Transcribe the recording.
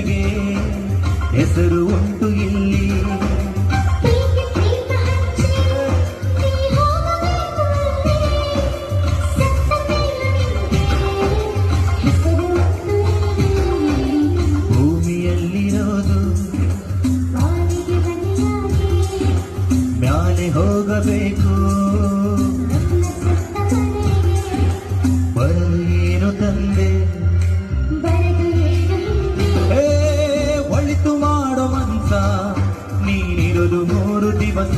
ನಿನಗೆ ಹೆಸರು ಉಂಟು ಇಲ್ಲಿ. ಭೂಮಿಯಲ್ಲಿರೋದು ಮ್ಯಾಲೆ ಹೋಗಬೇಕು. ಬರಲು ಏನು ತಂದೆ ಒಳಿತು ಮಾಡೋ ಮನ್ಸ ನೀನಿರೋದು 3 ದಿವಸ.